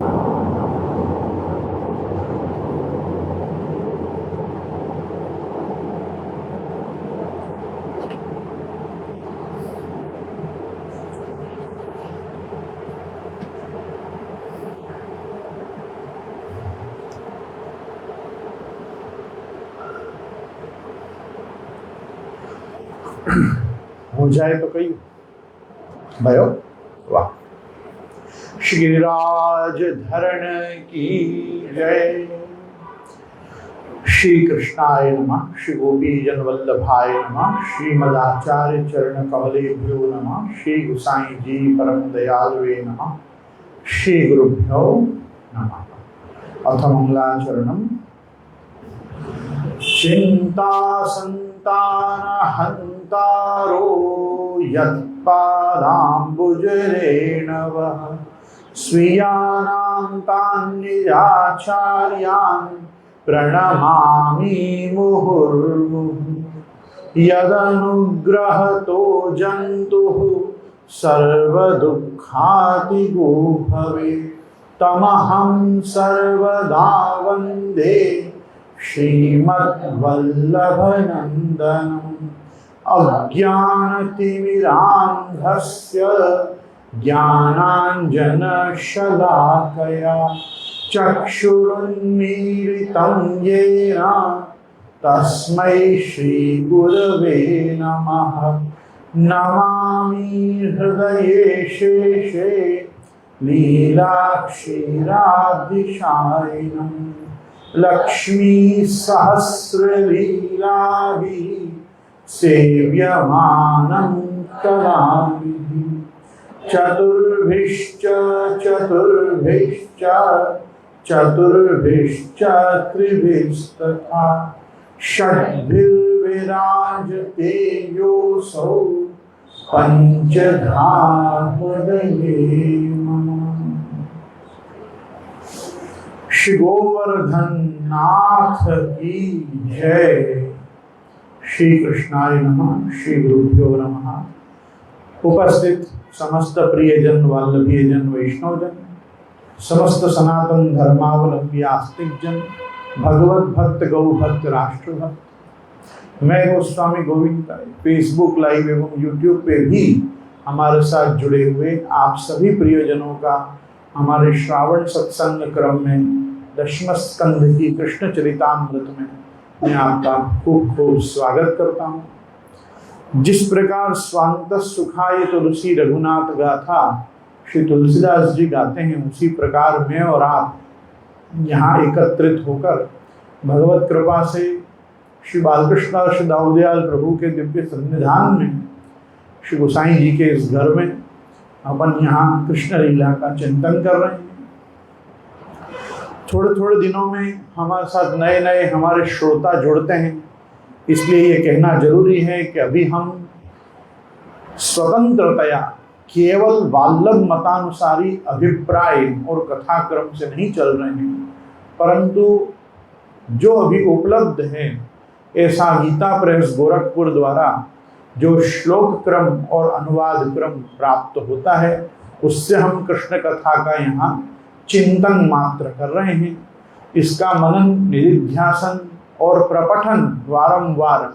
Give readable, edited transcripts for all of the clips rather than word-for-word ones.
हो जाए तो कही भयो वाह। श्रीराज धरण की जय। श्री कृष्णाय नमः। श्री गोपी जन वल्लभाय नमः। श्रीमदाचार्य चरण कमलेभ्यो नमः। श्री गुसाई जी परम दयालुवे नमः। श्री गुरुभ्यो नमः। अथ मंगलाचरणम। चिंता संतान हंतारो यत्पादाम्बुजरेणवः स्वीयानां तान् निजाचार्यान् प्रणमामि मुहुर्मुहुः। यदनुग्रहतो जन्तुः सर्वदुःखातिगो भवेत् तमहं सर्वदा वन्दे श्रीमद्वल्लभनन्दनम्। अज्ञानतिमिरान्धस्य ज्ञानाञ्जनशलाकया चक्षुरुन्मीलितं येन तस्मै श्रीगुरवे नमः। नमामि हृदये शेषे लीलाक्षीराब्धिशायिनम्। लक्ष्मी सहस्रलीलाभिः सेव्यमानं कलाभिः। चतुर्भिश्च चतुर्भिश्च चतुर्भिश्च त्रिभिस्तथा षड्भिर्विराजते योऽसौ पञ्चधा हृदये मम। श्री गोवर्धन नाथ की जय। श्री कृष्णाय नमः। श्री गुरुभ्यो नमः। उपस्थित समस्त प्रियजन वल्लभीयजन वैष्णवजन, समस्त सनातन धर्मावलंबी आस्तिक जन, भगवत भक्त गौ भक्त राष्ट्र भक्त, मैं गोस्वामी गोविंद फेसबुक लाइव एवं यूट्यूब पे भी हमारे साथ जुड़े हुए आप सभी प्रियजनों का हमारे श्रावण सत्संग क्रम में दशम स्कंध की कृष्ण चरितामृत में मैं आपका खूब खूब स्वागत करता हूँ। जिस प्रकार स्वांत सुखाय तुलसी रघुनाथ गाथा श्री तुलसीदास जी गाते हैं, उसी प्रकार मैं और आप यहाँ एकत्रित होकर भगवत कृपा से श्री बालकृष्ण और श्री दाऊदयाल प्रभु के दिव्य सन्निधान में श्री गोसाई जी के इस घर में अपन यहाँ कृष्ण लीला का चिंतन कर रहे हैं। थोड़े थोड़े दिनों में हमारे साथ नए नए हमारे श्रोता जुड़ते हैं, इसलिए ये कहना जरूरी है कि अभी हम स्वतंत्रतया केवल वल्लभ मतानुसारी अभिप्राय और कथाक्रम से नहीं चल रहे हैं, परंतु जो अभी उपलब्ध है ऐसा गीता प्रेस गोरखपुर द्वारा जो श्लोक क्रम और अनुवाद क्रम प्राप्त होता है, उससे हम कृष्ण कथा का यहाँ चिंतन मात्र कर रहे हैं। इसका मनन निधिध्यासन और प्रपठन वारंवार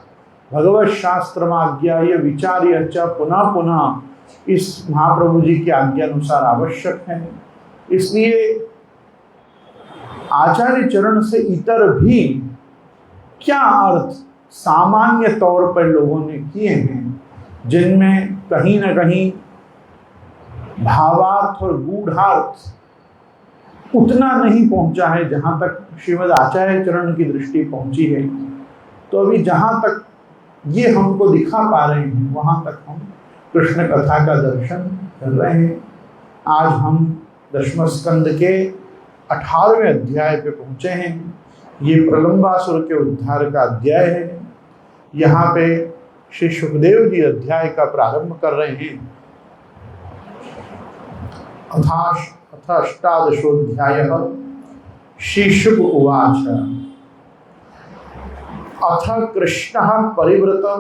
भगवत शास्त्र आज्ञाय विचार्य च पुनः पुनः इस महाप्रभु जी की आज्ञा अनुसार आवश्यक है। इसलिए आचार्य चरण से इतर भी क्या अर्थ सामान्य तौर पर लोगों ने किए हैं, जिनमें कहीं न कहीं भावार्थ और गूढ़ार्थ उतना नहीं पहुंचा है जहां तक श्रीमद आचार्य चरण की दृष्टि पहुंची है। तो अभी जहां तक ये हमको दिखा पा रहे हैं वहां तक हम कृष्ण कथा का दर्शन कर रहे हैं। आज हम दशम स्कंद के 18वें अध्याय पे पहुंचे हैं। ये प्रलंबासुर के उद्धार का अध्याय है। यहाँ पे श्री सुखदेव जी अध्याय का प्रारंभ कर रहे हैं। अथ अष्टादशोऽध्यायः। श्री शुक उवाच अथ कृष्णः परिवृतौ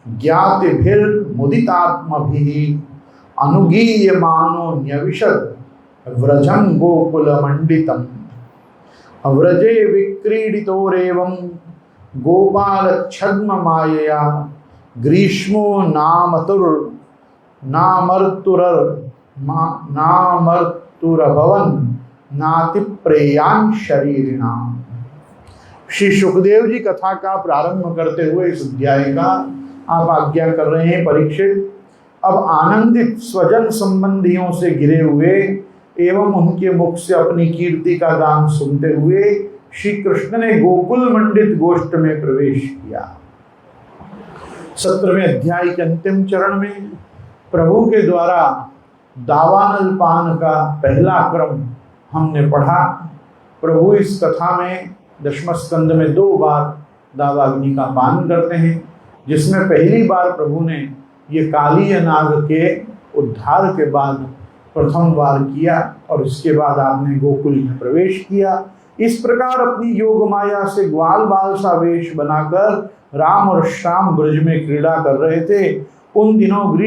ज्ञातिभिर्मुदितात्मभिः अनुगीयमानो न्यविशत् व्रजं गोकुलमण्डितम् व्रजे विक्रीडितोरेवं गोपालच्छद्म मायया ग्रीष्मो नामर्तुरभवन नातिप्रेयान् शरीरिणाम्। श्री सुखदेव जी कथा का प्रारंभ करते हुए इस अध्याय का आप आज्ञा कर रहे हैं परीक्षित। अब आनंदित स्वजन संबंधियों से घिरे हुए एवं उनके मुख से अपनी कीर्ति का गान सुनते हुए श्री कृष्ण ने गोकुल मंडित गोष्ठ में प्रवेश किया। 17वें अध्याय के अंतिम चरण में प्रभु के द्वारा दावानल पान का पहला क्रम हमने पढ़ा। प्रभु इस कथा में दशम स्कंद में 2 बार दावाग्नि का पान करते हैं, जिसमें पहली बार प्रभु ने ये कालीय नाग के उद्धार के बाद प्रथम बार किया और इसके बाद आपने गोकुल में प्रवेश किया। इस प्रकार अपनी योग माया से ग्वाल बाल सा वेश बनाकर राम और श्याम ब्रज में क्रीड़ा कर रहे थे। उन दिनों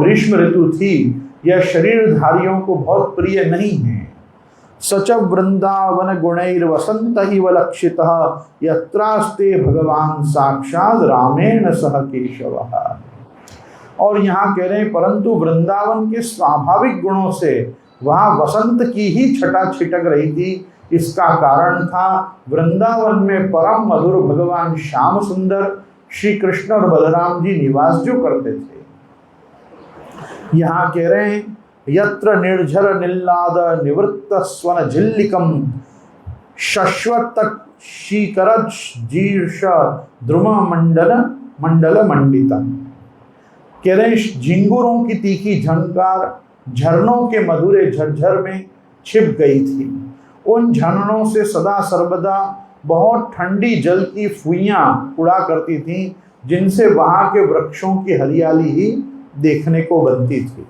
ग्रीष्म ऋतु थी। यह शरीरधारियों को बहुत प्रिय नहीं है। सच वृंदावन गुणैर वसंत इव लक्षितः यत्रास्ते भगवान साक्षात रामेण सह केशवः। और यहाँ कह रहे हैं परंतु वृंदावन के स्वाभाविक गुणों से वहाँ वसंत की ही छटा छिटक रही थी। इसका कारण था वृंदावन में परम मधुर भगवान श्याम सुंदर श्री कृष्ण और बलराम जी निवास जो करते थे। यहाँ कह रहे हैं यत्र निर्झर निल्लाद निवृत्त स्वन झिल्लिकम शश्वत शीकरज जीर्ष द्रुम मंडल मंडितम। कह रहे झिंगुरों की तीखी झंकार झरनों के मधुरे झरझर में छिप गई थी। उन झरनों से सदा सर्वदा बहुत ठंडी जल की फुइयां उड़ा करती थीं, जिनसे वहां के वृक्षों की हरियाली ही देखने को बनती थी।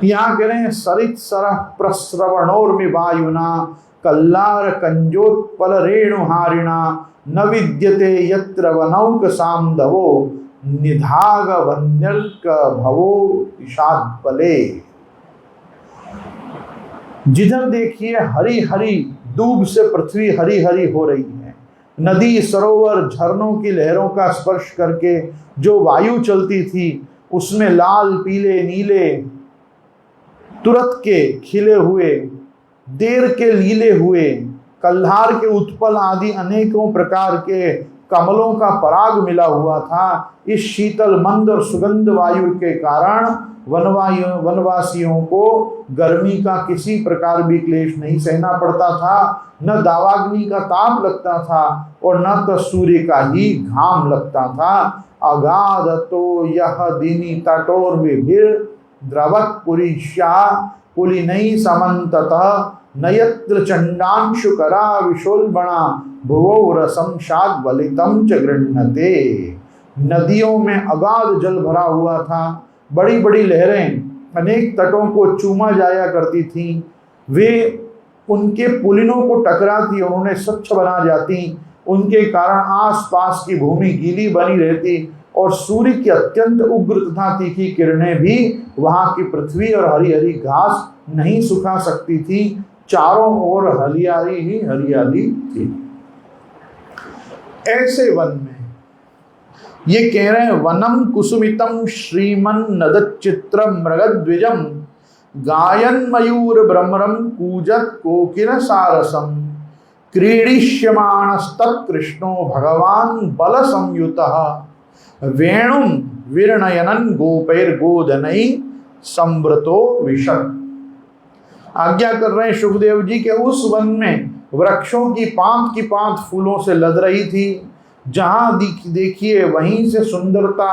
यहाँ कह रहे हैं सरित सरह प्रस्रवणोर्मि वायुना कल्लार कंजोत्पल रेणुहारिणा न विद्यते यत्र वनौक सामधवो निधाग वन्यल्क भवो इषादपले। जिधर देखिए हरी हरी दूब से पृथ्वी हरी हरी हो रही है। नदी सरोवर झरनों की लहरों का स्पर्श करके जो वायु चलती थी उसमें लाल पीले नीले तुरत के खिले हुए देर के लीले हुए कल्हार के उत्पल आदि अनेकों प्रकार के कमलों का पराग मिला हुआ था। इस शीतल मंद और सुगंध वायु के कारण वनवासियों को गर्मी का किसी प्रकार भी क्लेश नहीं सहना पड़ता था। न दावाग्नि का ताप लगता था और न तो सूर्य का ही घाम लगता था। अगाध तो यह दिनी तटोर विभिर द्रवत पुरीश्या पुलिनई समन्ततः नयत्र चंडांशु करा विशोल्बणा भुवो रसम शाद वलितम च गृह्णते। नदियों में अगाध जल भरा हुआ था। बड़ी बड़ी लहरें अनेक तटों को चूमा जाया करती थीं। वे उनके पुलिनों को टकराती और उन्हें स्वच्छ बना जाती। उनके कारण आसपास की भूमि गीली बनी रहती और सूर्य की अत्यंत उग्र तथा तीखी किरणें भी वहां की पृथ्वी और हरी हरी घास नहीं सुखा सकती थी। चारों ओर हरियाली ही हरियाली थी। ऐसे वन में ये कह रहे हैं वनम कुसुमितम श्रीमन नदचित्रम मृगद्विजम गायन मयूर भ्रमरम कूजत कोकिल सारसम क्रीडिष्यमाणस्तत् कृष्णो भगवान बल संयुतः वेणुम विरणयनन गोपैर गोदनई संवृतो विशत। आज्ञा कर रहे हैं सुखदेव जी के उस वन में वृक्षों की पांत फूलों से लद रही थी। जहां देखिए वहीं से सुंदरता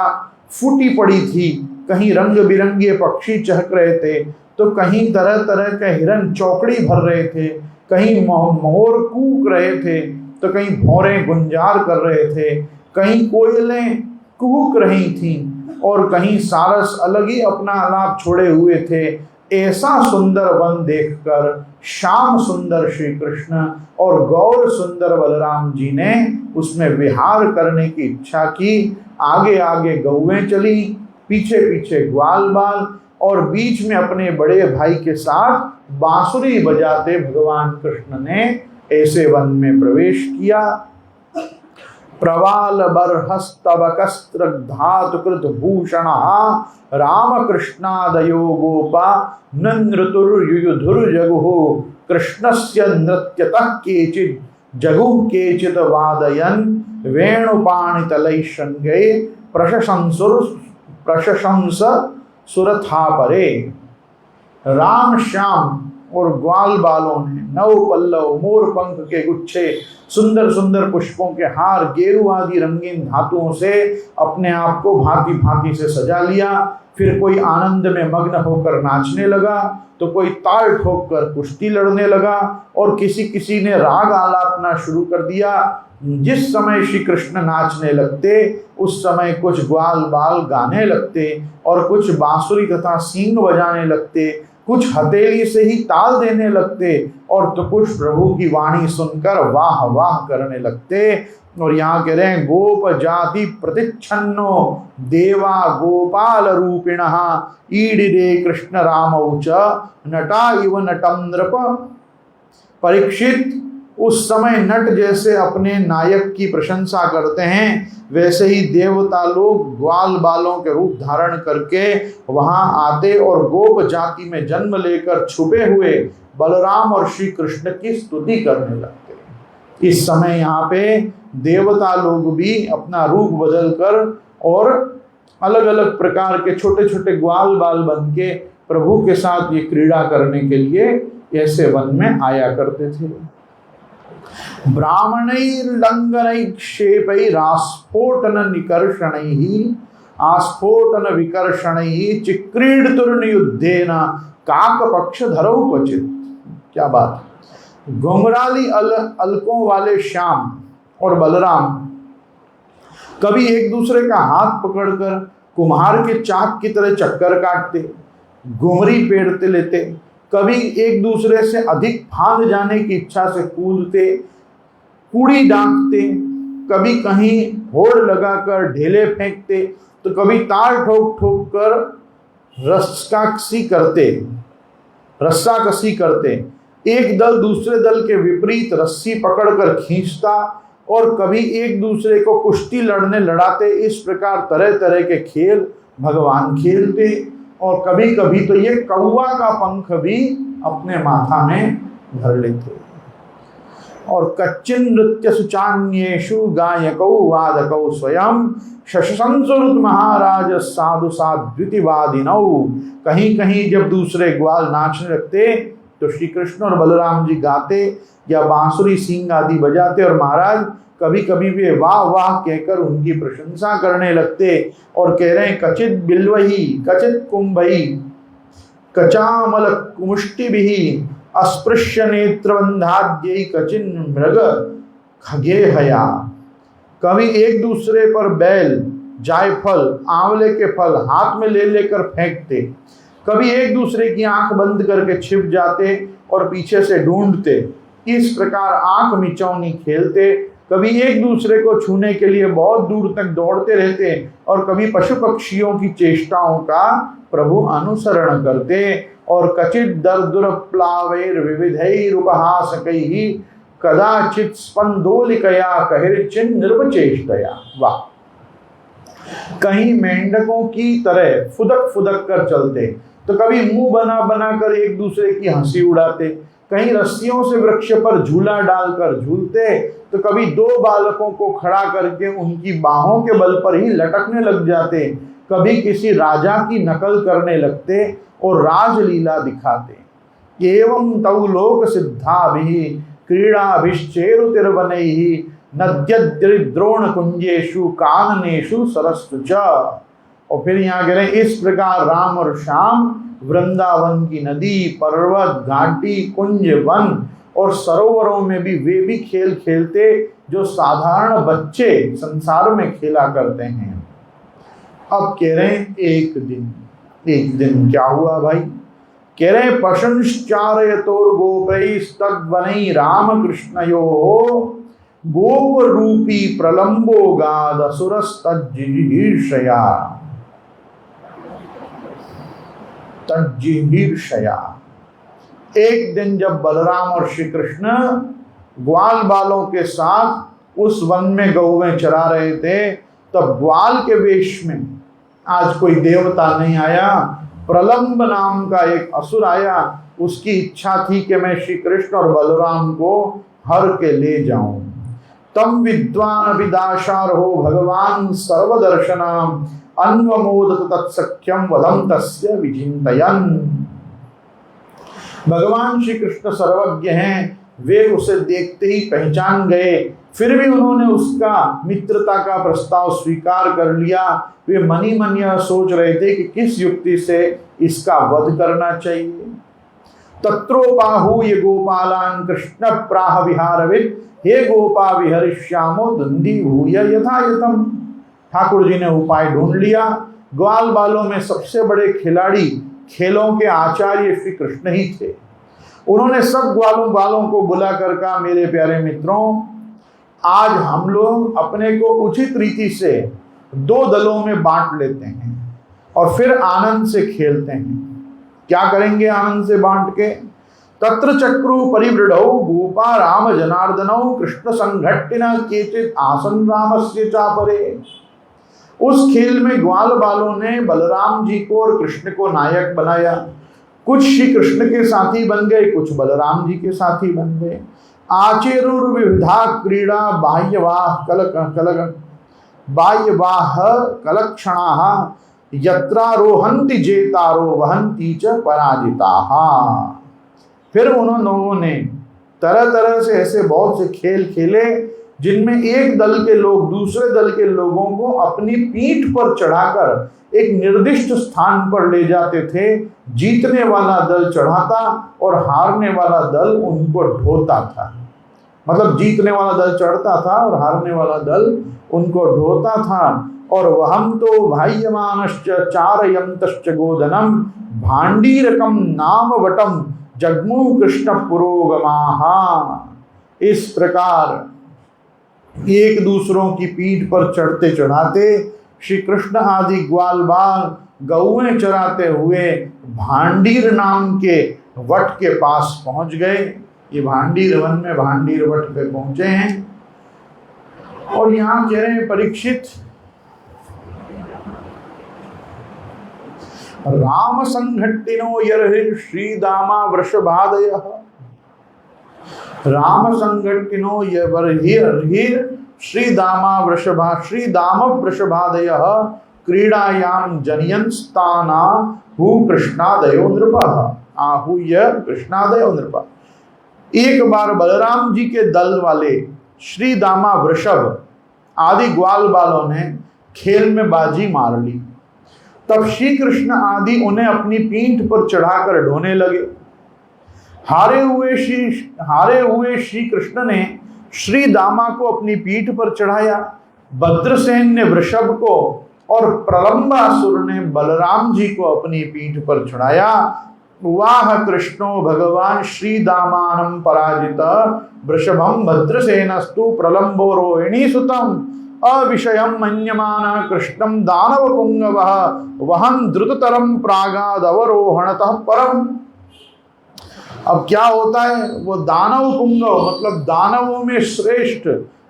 फूटी पड़ी थी। कहीं रंग बिरंगे पक्षी चहक रहे थे तो कहीं तरह तरह के हिरन चौकड़ी भर रहे थे, कहीं मोर कूक रहे थे तो कहीं भौरें गुंजार कर रहे थे, कहीं कोयलें कुहक रही थीं और कहीं सारस अलग ही अपना आलाप छोड़े हुए थे। ऐसा सुंदर वन देखकर श्याम सुंदर श्री कृष्ण और गौर सुंदर बलराम जी ने उसमें विहार करने की इच्छा की। आगे आगे गौएं चली, पीछे पीछे ग्वाल बाल। और बीच में अपने बड़े भाई के साथ बांसुरी बजाते भगवान कृष्ण ने ऐसे वन में प्रवेश किया। प्रवाल बरहस्तवकस्त्र धातुकृत भूषण राम कृष्णादयो गोपा नृतुर्युधुर्जगुः कृष्णस्य नृत्यतः केचित् जगुः केचित् वादयन् वेणुपाणितलैः शृङ्गे प्रशंस सुरथापरे। राम श्याम और ग्वाल बालों ने नव पल्लव मोर पंख के गुच्छे सुंदर सुंदर पुष्पों के हार गेरू आदि रंगीन धातुओं से अपने आप को भांति भांति से सजा लिया। फिर कोई आनंद में मग्न होकर नाचने लगा तो कोई ताल ठोककर कुश्ती लड़ने लगा और किसी किसी ने राग आलापना शुरू कर दिया। जिस समय श्री कृष्ण नाचने लगते उस समय कुछ ग्वाल बाल गाने लगते और कुछ बांसुरी तथा सींग बजाने लगते, कुछ हथेली से ही ताल देने लगते और तो कुछ प्रभु की वाणी सुनकर वाह वाह करने लगते। और यहाँ कह रहे हैं गोप जाति प्रतिच्छन्नो देवा गोपाल रूपिण ईडिरे कृष्ण रामौच नटा इव नटम नृप। परीक्षित, उस समय नट जैसे अपने नायक की प्रशंसा करते हैं वैसे ही देवता लोग ग्वाल बालों के रूप धारण करके वहां आते और गोप जाति में जन्म लेकर छुपे हुए बलराम और श्री कृष्ण की स्तुति करने लगते। इस समय यहाँ पे देवता लोग भी अपना रूप बदलकर और अलग अलग प्रकार के छोटे छोटे ग्वाल बाल बन के प्रभु के साथ ये क्रीड़ा करने के लिए ऐसे वन में आया करते थे। ब्राह्मणैर्लङ्घनैक्षेपैरास्फोटन निकर्षणैः आस्फोटन विकर्षणैः चिक्रीडतुर्नियुद्धेन काकपक्षधरौ क्वचित्। क्या बात। घुंघराली अलकों वाले श्याम और बलराम कभी एक दूसरे का हाथ पकड़कर कुम्हार के चाक की तरह चक्कर काटते, घुंघरी पेड़ते लेते, कभी एक दूसरे से अधिक फांद जाने की इच्छा से कूदते, कूड़ी डांकते, कभी कहीं होड़ लगाकर ढेले फेंकते तो कभी ताल ठोक ठोक कर रस्साकसी करते। एक दल दूसरे दल के विपरीत रस्सी पकड़कर खींचता और कभी एक दूसरे को कुश्ती लड़ने लड़ाते। इस प्रकार तरह तरह के खेल भगवान खेलते और कभी कभी तो ये कौवा का पंख भी अपने माथा में धर लेते। और कच्चिन नृत्य सुचान्येषु गायकौ वादकौ स्वयं शशंसुरुत महाराज साधु साध्वितिवादिनौ। कहीं कहीं जब दूसरे ग्वाल नाचने लगते तो श्री कृष्ण और बलराम जी गाते या बांसुरी सींग आदि बजाते और महाराज कभी कभी वे वाह वाह कहकर उनकी प्रशंसा करने लगते और कह रहे हैं कचित बिल्वही कचित कुंभई कचामल कुमुष्टिभिः अस्पृश्य नेत्रबंधाद्यै कचिन मृग खगेहया। कभी एक दूसरे पर बैल जायफल आंवले के फल हाथ में ले लेकर फेंकते, कभी एक दूसरे की आंख बंद करके छिप जाते और पीछे से ढूंढते। इस प्रकार आंख मिचौनी खेलते, कभी एक दूसरे को छूने के लिए बहुत दूर तक दौड़ते रहते और कभी पशु पक्षियों की चेष्टाओं का प्रभु अनुसरण करते। और कचित दर्दुरप्लावैर विविधैरुपहासकैः कदाचित स्पंदोलिकया कहिर्चिन निर्वचेष्टया। वाह। कहीं मेंढकों की तरह फुदक फुदक कर चलते तो कभी मुंह बना बना कर एक दूसरे की हंसी उड़ाते, कहीं रस्सियों से वृक्ष पर झूला डालकर झूलते तो कभी दो बालकों को खड़ा करके उनकी बाहों के बल पर ही लटकने लग जाते, कभी किसी राजा की नकल करने लगते और राजलीला दिखाते। एवं तौ लोक सिद्धाभिः क्रीडाभिश्चेरुतिर्वनैः नद्यद्रिद्रोण कुंजेषु काननेषु सरस्सु च। और फिर यहाँ कह रहे हैं इस प्रकार राम और श्याम वृंदावन की नदी पर्वत घाटी कुंज वन और सरोवरों में भी वे भी खेल खेलते जो साधारण बच्चे संसार में खेला करते हैं। अब कह रहे हैं एक दिन क्या हुआ भाई। कह रहे हैं पशंश्चारयतोर गोपैस्तद्वनै राम कृष्णयोः गोप रूपी प्रलंबो गाद असुरस्तज्जिगीर्षया। तज्जिहीर्षया। एक दिन जब बलराम और श्री कृष्ण ग्वाल बालों के साथ उस वन में गौएं चरा रहे थे, तब ग्वाल के वेश में आज कोई देवता नहीं आया, प्रलंब नाम का एक असुर आया। उसकी इच्छा थी कि मैं श्री कृष्ण और बलराम को हर के ले जाऊं। तम विद्वान विदाशार हो भगवान सर्वदर्शनाम अन्वमोदत तत्सख्यम वदम तस्य विचिंतयन्। भगवान श्री कृष्ण सर्वज्ञ हैं, वे उसे देखते ही पहचान गए, फिर भी उन्होंने उसका मित्रता का प्रस्ताव स्वीकार कर लिया। वे मनी मन यह सोच रहे थे कि किस युक्ति से इसका वध करना चाहिए। तत्रोपाहूय गोपालान कृष्ण प्राह विहारविद, हे गोपा विहरिष्यामो दंडी भूय यथायथम। ठाकुर जी ने उपाय ढूंढ लिया। ग्वाल बालों में सबसे बड़े खिलाड़ी, खेलों के आचार्य श्री कृष्ण ही थे। उन्होंने सब ग्वालों बालों को बुला कर कहा, मेरे प्यारे मित्रों, आज हम लोग अपने को उचित रीति से दो दलों में बांट लेते हैं और फिर आनंद से खेलते हैं। क्या करेंगे आनंद से बांट के? तत्र चक्रु परिवृढ़ौ गोपा राम जनार्दनौ कृष्ण संघट्टिना केचित आसन रामस्य चापरे। उस खेल में ग्वाल बालों ने बलराम जी को और कृष्ण को नायक बनाया। कुछ श्री कृष्ण के साथी बन गए, कुछ बलराम जी के साथी बन गए। आचेरुर्विविधा क्रीड़ा बाह्यवाह कलक्षणाः यत्रारोहन्ति जेतारो वहन्ति च पराजिताः। फिर उन लोगों ने तरह तरह से ऐसे बहुत से खेल खेले जिनमें एक दल के लोग दूसरे दल के लोगों को अपनी पीठ पर चढ़ाकर एक निर्दिष्ट स्थान पर ले जाते थे। जीतने वाला दल चढ़ाता और हारने वाला दल उनको ढोता था। मतलब जीतने वाला दल चढ़ता था और हारने वाला दल उनको ढोता था। और वहम तो भाह्यमानश्च चारयन्तश्च गोधनम भांडीरकम नाम वटम जग्मु कृष्ण पुरोगमाः। इस प्रकार एक दूसरों की पीठ पर चढ़ते चढ़ाते श्री कृष्ण आदि ग्वाल बाल गौएं चराते हुए भांडीर नाम के वट के पास पहुंच गए। ये भांडीर वन में भांडीर वट पे पहुंचे हैं और यहाँ कह रहे हैं, परीक्षित, राम संघट्टिनो यर्हि श्रीदामा वृषभादयः। राम संघट्टिनो यर्हि श्रीदामा वृषभा श्रीदाम वृषभादयः क्रीडायां जनयंस्ताना हु कृष्णादयो नृपः। आहूय कृष्णादयो नृपः। एक बार बलराम जी के दल वाले श्रीदामा वृषभ आदि ग्वाल बालों ने खेल में बाजी मार ली। तब श्री कृष्ण आदि उन्हें अपनी पीठ पर चढ़ाकर ढोने लगे। हारे हुए श्री कृष्ण ने श्री दामा को अपनी पीठ पर चढ़ाया, भद्रसेन ने वृषभ को और प्रलंबासुर ने बलराम जी को अपनी पीठ पर चढ़ाया। वाह कृष्णो भगवान श्री दामानं पराजित वृषभम भद्रसेनस्तु प्रलंबो रोहिणी सुतम अविषयम मन्यमाना कृष्णम दानव पुंगवः वहन द्रुततरम प्रागादवरोहणतः परम। अब क्या होता है, वो दानव पुंगव मतलब दानवों में श्रेष्ठ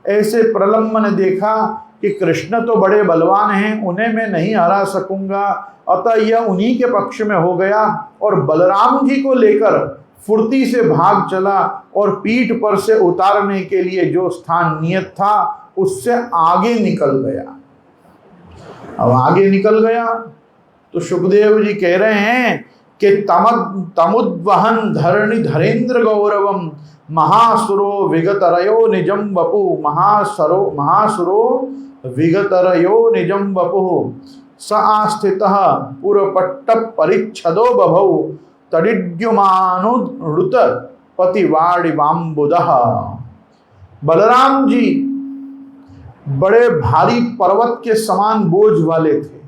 ऐसे प्रलंब ने देखा कि कृष्ण तो बड़े बलवान हैं, उन्हें मैं नहीं हरा सकूंगा, अतः यह उन्हीं के पक्ष में हो गया और बलराम जी को लेकर फुर्ती से भाग चला और पीठ पर से उतारने के लिए जो स्थान नियत था उससे आगे निकल गया। अब आगे निकल गया तो सुखदेव जी कह रहे हैं कि तमुद्वहन धरणि धरेन्द्र गौरवम महासुरो विगतरयो निजम वपु। महासुरो विगतरयो निजम वपु स आस्थितः पुरपट्ट परिच्छदो बभौ तडिद्युमानुरुत पतिवाड़िवाम्बुदः। बलराम जी बड़े भारी पर्वत के समान बोझ वाले थे,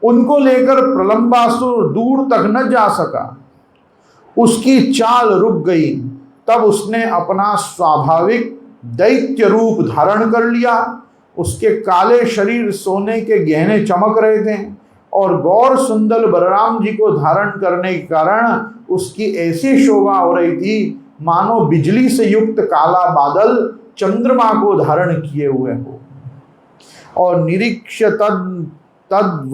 उनको लेकर प्रलंबासुर दूर तक न जा सका। उसकी चाल रुक गई। तब उसने अपना स्वाभाविक दैत्य रूप धारण कर लिया। उसके काले शरीर सोने के गहने चमक रहे थे और गौर सुंदर बलराम जी को धारण करने के कारण उसकी ऐसी शोभा हो रही थी मानो बिजली से युक्त काला बादल चंद्रमा को धारण किए हुए हो। और निरीक्ष तद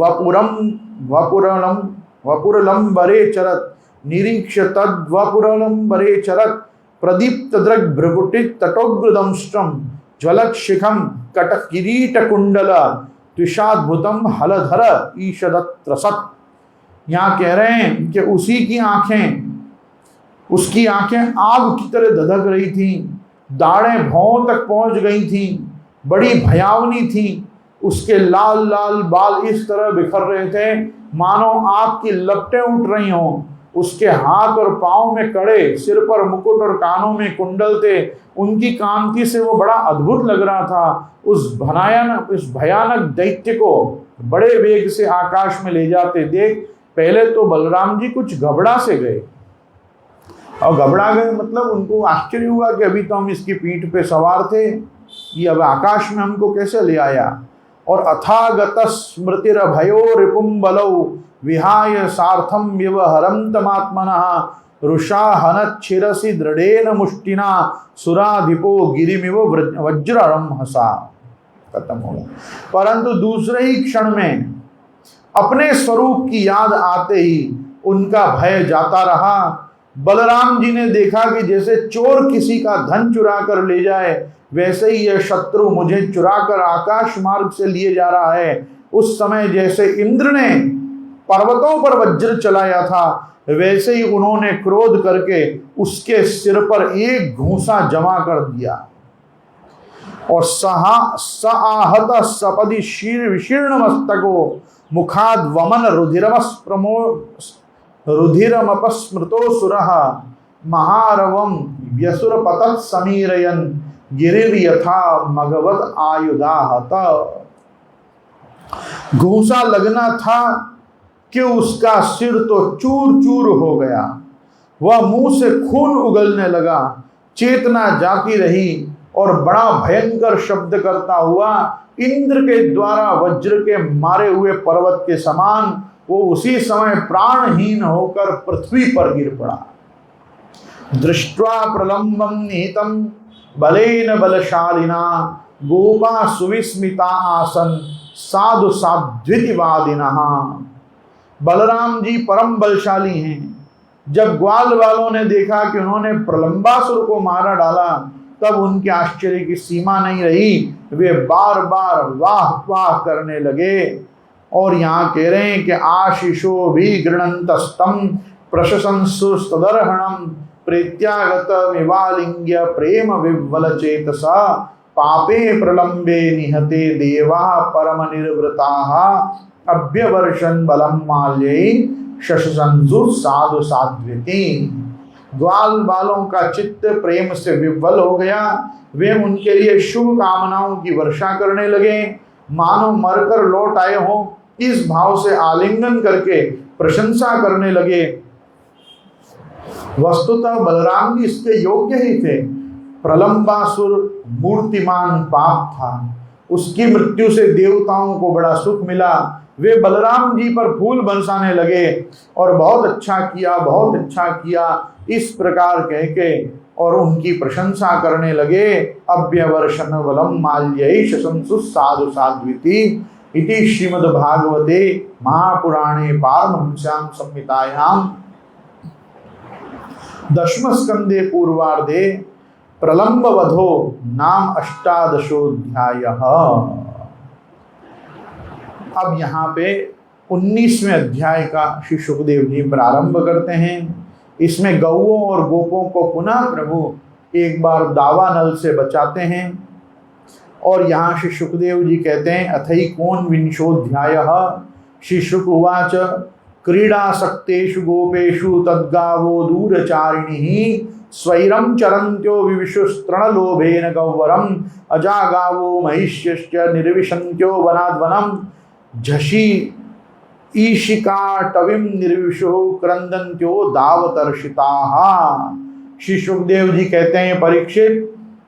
वपुरलम बरे चरत, निरीक्ष तद वपुरलम बरे चरत प्रदीप्त दृग भ्रकुटित तटोग्रदंष्ट्रम ज्वलक शिखम कटक किरीट कुंडल त्विषाद्भुतम हलधर ईशदत्रसत। यहाँ कह रहे हैं कि उसकी आंखें आग की तरह धधक रही थी, दाढ़ें भौं तक पहुंच गई थी, बड़ी भयावनी थी। उसके लाल लाल बाल इस तरह बिखर रहे थे मानो आग की लपटें उठ रही हों। उसके हाथ और पांव में कड़े, सिर पर मुकुट और कानों में कुंडल थे। उनकी कांति से वो बड़ा अद्भुत लग रहा था। उस भयानक दैत्य को बड़े वेग से आकाश में ले जाते देख पहले तो बलराम जी कुछ घबरा से गए, और घबरा गए मतलब उनको आश्चर्य हुआ कि अभी तो हम इसकी पीठ पे सवार थे, ये अब आकाश में हमको कैसे ले आया। और अथागत स्मृतिर भयो रिपुम बलौ विहाय सार्थम व्यवहरन्तमात्मनः रुषा हनच्छिरसि दृढ़ेन मुष्टिना सुराधिपो गिरिमिव वज्ररंहसा। खत्म हो गया। परंतु दूसरे ही क्षण में अपने स्वरूप की याद आते ही उनका भय जाता रहा। बलराम जी ने देखा कि जैसे चोर किसी का धन चुरा कर ले जाए वैसे ही यह शत्रु मुझे चुरा कर आकाश मार्ग से लिए जा रहा है। उस समय जैसे इंद्र ने पर्वतों पर वज्र चलाया था वैसे ही उन्होंने क्रोध करके उसके सिर पर एक घूंसा जमा कर दिया और सआहत सपदि शीर विशीर्ण मस्तको मुखाद वमन रुधिरमपस्मृतो सुरः महारवम व्यसुरपतत् समीरयन् गिरिर यथा मगवत आयुधाहत। घूंसा लगना था कि उसका सिर तो चूर चूर हो गया, वह मुंह से खून उगलने लगा, चेतना जाती रही और बड़ा भयंकर शब्द करता हुआ इंद्र के द्वारा वज्र के मारे हुए पर्वत के समान वो उसी समय प्राणहीन होकर पृथ्वी पर गिर पड़ा। दृष्ट्वा प्रलंबम निहितम बलेन बलशालिना गोपा सुविस्मिता आसन साधु साध्वितिवादिनः। बलराम जी परम बलशाली हैं। जब ग्वाल वालों ने देखा कि उन्होंने प्रलंबासुर को मारा डाला तब उनके आश्चर्य की सीमा नहीं रही, वे बार बार वाह वाह करने लगे। और यहाँ कह रहे हैं कि आशीषो भी गृणन्तस्तम प्रशंसुस्तदर्हणम प्रेत्यागत विवालिंग्य प्रेम विवल चेतसा पापे प्रलंबे निहते देवा परम निर्वृताः अभ्यवर्षन् बलम माल्यै शशंसु साधु साध्विति। ग्वाल बालों का चित्त प्रेम से विवल हो गया। वे उनके लिए शुभ कामनाओं की वर्षा करने लगे, मानो मरकर लौट आए हों। इस भाव से आलिंगन करके प्रशंसा करने लगे। वस्तुतः बलराम जी इसके योग्य ही थे। प्रलंबासुर मूर्तिमान पाप था, उसकी मृत्यु से देवताओं को बड़ा सुख मिला। वे बलराम जी पर फूल बरसाने लगे और बहुत अच्छा किया, बहुत अच्छा किया इस प्रकार कह के और उनकी प्रशंसा करने लगे। अभ्यवर्षण बलम माल्यै शशंसु साधु साध्विति इति श्रीमद्भागवते महापुराणे पारमहंस्यां संहितायां दशम स्कंदे पूर्वार्धे प्रलंब वधो नाम अष्टादशोऽध्यायः। अब यहाँ पे 19वें अध्याय का श्री सुखदेव जी प्रारंभ करते हैं। इसमें गौओं और गोपों को पुनः प्रभु एक बार दावानल से बचाते हैं। और यहाँ श्री सुखदेव जी कहते हैं अथैकोनविंशोऽध्यायः। श्री शुक उवाच क्रीडासक्तेषु गोपेषु तद्गावो दूरचारिणीः स्वैरं चरन्त्यो विविशुस्तृणलोभेन गह्वरम् अजागावो महिष्यश्च निर्विशन्त्यो वनाद्वनम् झषि ईशिकाटवीं निर्विशुः क्रन्दन्त्यो दावतर्षिताः। श्री सुखदेव जी कहते हैं परीक्षित,